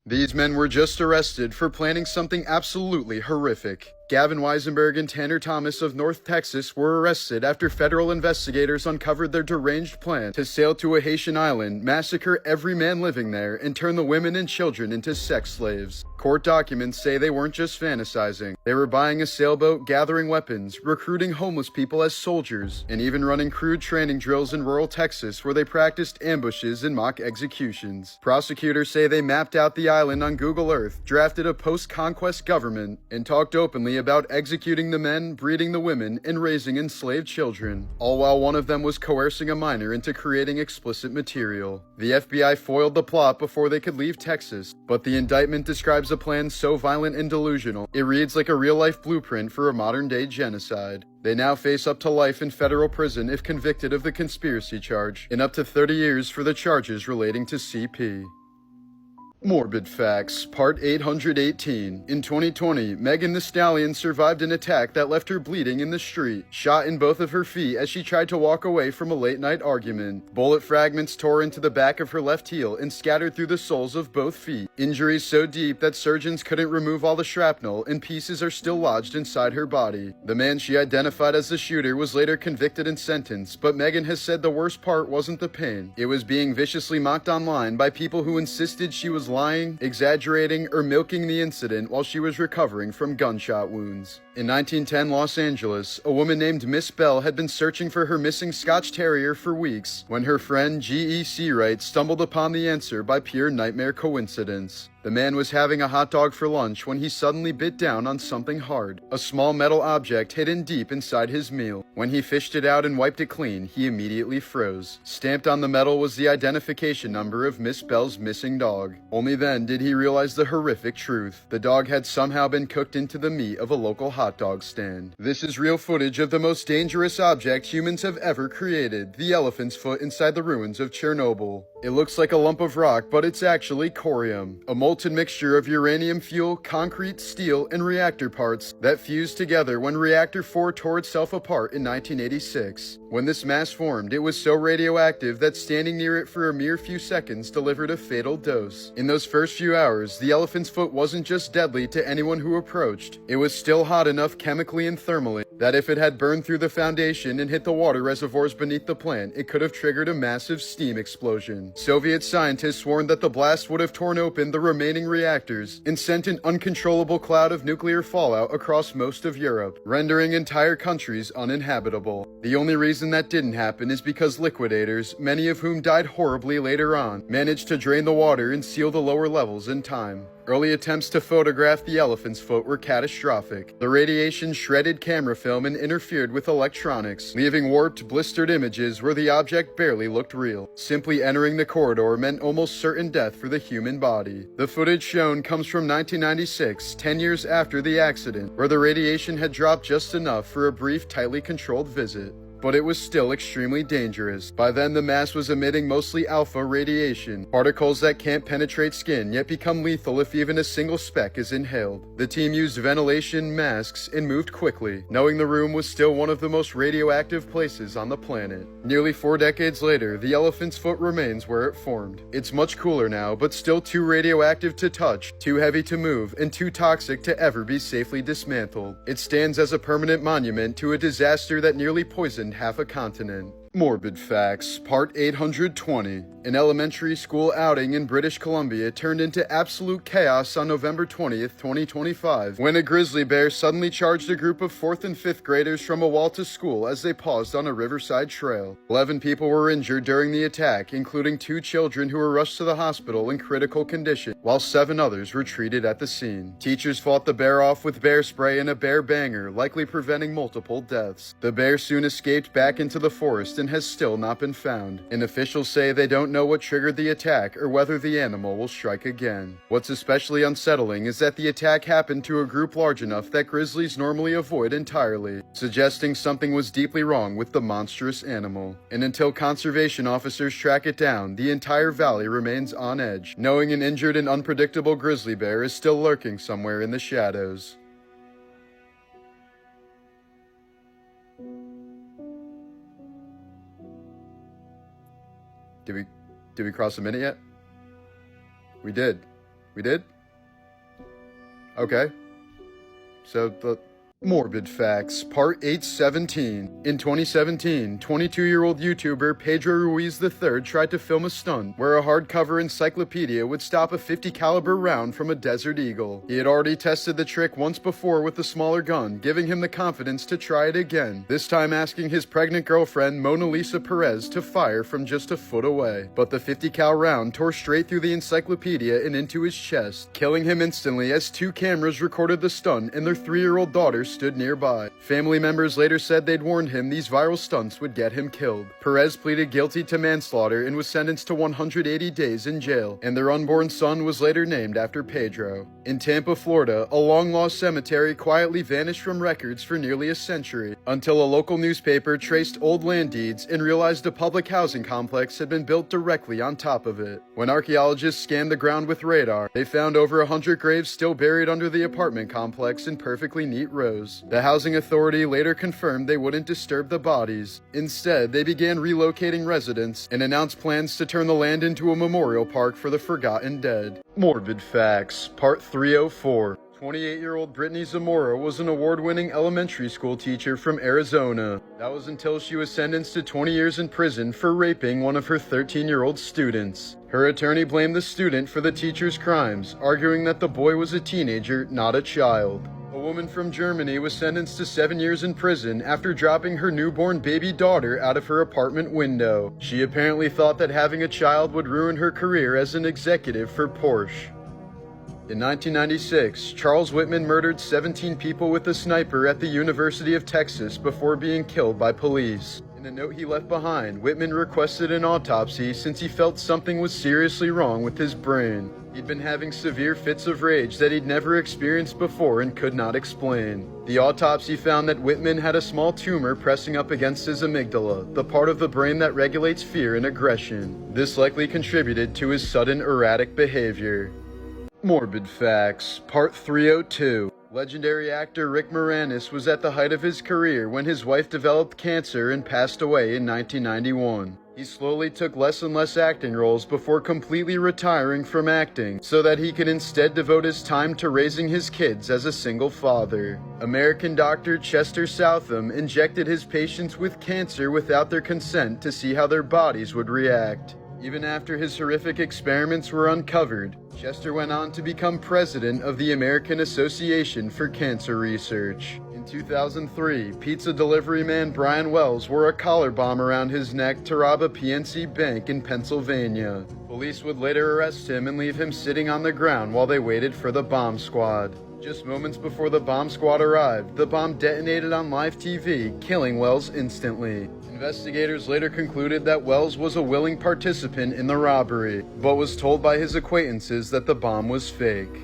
These men were just arrested for planning something absolutely horrific. Gavin Weisenberg and Tanner Thomas of North Texas were arrested after federal investigators uncovered their deranged plan to sail to a Haitian island, massacre every man living there, and turn the women and children into sex slaves. Court documents say they weren't just fantasizing. They were buying a sailboat, gathering weapons, recruiting homeless people as soldiers, and even running crude training drills in rural Texas where they practiced ambushes and mock executions. Prosecutors say they mapped out the island on Google Earth, drafted a post-conquest government, and talked openly about executing the men, breeding the women, and raising enslaved children, all while one of them was coercing a minor into creating explicit material. The FBI foiled the plot before they could leave Texas, but the indictment describes a plan so violent and delusional, it reads like a real-life blueprint for a modern-day genocide. They now face up to life in federal prison if convicted of the conspiracy charge, and up to 30 years for the charges relating to CP. Morbid Facts, Part 818. In 2020, Megan Thee Stallion survived an attack that left her bleeding in the street, shot in both of her feet as she tried to walk away from a late-night argument. Bullet fragments tore into the back of her left heel and scattered through the soles of both feet. Injuries so deep that surgeons couldn't remove all the shrapnel, and pieces are still lodged inside her body. The man she identified as the shooter was later convicted and sentenced, but Megan has said the worst part wasn't the pain. It was being viciously mocked online by people who insisted she was lying, exaggerating, or milking the incident while she was recovering from gunshot wounds. In 1910 Los Angeles, a woman named Miss Bell had been searching for her missing Scotch Terrier for weeks when her friend G.E.C. Wright stumbled upon the answer by pure nightmare coincidence. The man was having a hot dog for lunch when he suddenly bit down on something hard, a small metal object hidden deep inside his meal. When he fished it out and wiped it clean, he immediately froze. Stamped on the metal was the identification number of Miss Bell's missing dog. Only then did he realize the horrific truth. The dog had somehow been cooked into the meat of a local hot dog stand. This is real footage of the most dangerous object humans have ever created, the elephant's foot inside the ruins of Chernobyl. It looks like a lump of rock, but it's actually corium, a molten mixture of uranium fuel, concrete, steel, and reactor parts that fused together when Reactor 4 tore itself apart in 1986. When this mass formed, it was so radioactive that standing near it for a mere few seconds delivered a fatal dose. In those first few hours, the elephant's foot wasn't just deadly to anyone who approached. It was still hot enough chemically and thermally that if it had burned through the foundation and hit the water reservoirs beneath the plant, it could have triggered a massive steam explosion. Soviet scientists warned that the blast would have torn open the remaining reactors and sent an uncontrollable cloud of nuclear fallout across most of Europe, rendering entire countries uninhabitable. The only reason that didn't happen is because liquidators, many of whom died horribly later on, managed to drain the water and seal the lower levels in time. Early attempts to photograph the elephant's foot were catastrophic. The radiation shredded camera film and interfered with electronics, leaving warped, blistered images where the object barely looked real. Simply entering the corridor meant almost certain death for the human body. The footage shown comes from 1996, 10 years after the accident, where the radiation had dropped just enough for a brief, tightly controlled visit. But it was still extremely dangerous. By then, the mass was emitting mostly alpha radiation, particles that can't penetrate skin yet become lethal if even a single speck is inhaled. The team used ventilation, masks, and moved quickly, knowing the room was still one of the most radioactive places on the planet. Nearly 4 decades later, the elephant's foot remains where it formed. It's much cooler now, but still too radioactive to touch, too heavy to move, and too toxic to ever be safely dismantled. It stands as a permanent monument to a disaster that nearly poisoned half a continent. Morbid Facts, Part 820. An elementary school outing in British Columbia turned into absolute chaos on November 20th, 2025, when a grizzly bear suddenly charged a group of 4th and 5th graders from a wall to school as they paused on a riverside trail. 11 people were injured during the attack, including 2 children who were rushed to the hospital in critical condition, while 7 others were treated at the scene. Teachers fought the bear off with bear spray and a bear banger, likely preventing multiple deaths. The bear soon escaped back into the forest and has still not been found, and officials say they don't know what triggered the attack or whether the animal will strike again. What's especially unsettling is that the attack happened to a group large enough that grizzlies normally avoid entirely, suggesting something was deeply wrong with the monstrous animal. And until conservation officers track it down, the entire valley remains on edge, knowing an injured and unpredictable grizzly bear is still lurking somewhere in the shadows. Did we cross a minute yet? We did. We did? Okay. So the Morbid Facts, Part 817. In 2017, 22-year-old YouTuber Pedro Ruiz III tried to film a stunt where a hardcover encyclopedia would stop a .50 caliber round from a Desert Eagle. He had already tested the trick once before with a smaller gun, giving him the confidence to try it again, this time asking his pregnant girlfriend Mona Lisa Perez to fire from just a foot away. But the .50 cal round tore straight through the encyclopedia and into his chest, killing him instantly as 2 cameras recorded the stunt and their 3-year-old daughter stood nearby. Family members later said they'd warned him these viral stunts would get him killed. Perez pleaded guilty to manslaughter and was sentenced to 180 days in jail, and their unborn son was later named after Pedro. In Tampa, Florida, a long-lost cemetery quietly vanished from records for nearly a century, until a local newspaper traced old land deeds and realized a public housing complex had been built directly on top of it. When archaeologists scanned the ground with radar, they found over 100 graves still buried under the apartment complex in perfectly neat rows. The housing authority later confirmed they wouldn't disturb the bodies. Instead, they began relocating residents and announced plans to turn the land into a memorial park for the forgotten dead. Morbid Facts, Part 304. 28-year-old Brittany Zamora was an award-winning elementary school teacher from Arizona. That was until she was sentenced to 20 years in prison for raping one of her 13-year-old students. Her attorney blamed the student for the teacher's crimes, arguing that the boy was a teenager, not a child. A woman from Germany was sentenced to 7 years in prison after dropping her newborn baby daughter out of her apartment window. She apparently thought that having a child would ruin her career as an executive for Porsche. In 1996, Charles Whitman murdered 17 people with a sniper at the University of Texas before being killed by police. In a note he left behind, Whitman requested an autopsy since he felt something was seriously wrong with his brain. He'd been having severe fits of rage that he'd never experienced before and could not explain. The autopsy found that Whitman had a small tumor pressing up against his amygdala, the part of the brain that regulates fear and aggression. This likely contributed to his sudden erratic behavior. Morbid Facts, Part 302. Legendary actor Rick Moranis was at the height of his career when his wife developed cancer and passed away in 1991. He slowly took less and less acting roles before completely retiring from acting so that he could instead devote his time to raising his kids as a single father. American doctor Chester Southam injected his patients with cancer without their consent to see how their bodies would react. Even after his horrific experiments were uncovered, Chester went on to become president of the American Association for Cancer Research. In 2003, pizza delivery man Brian Wells wore a collar bomb around his neck to rob a PNC bank in Pennsylvania. Police would later arrest him and leave him sitting on the ground while they waited for the bomb squad. Just moments before the bomb squad arrived, the bomb detonated on live TV, killing Wells instantly. Investigators later concluded that Wells was a willing participant in the robbery, but was told by his acquaintances that the bomb was fake.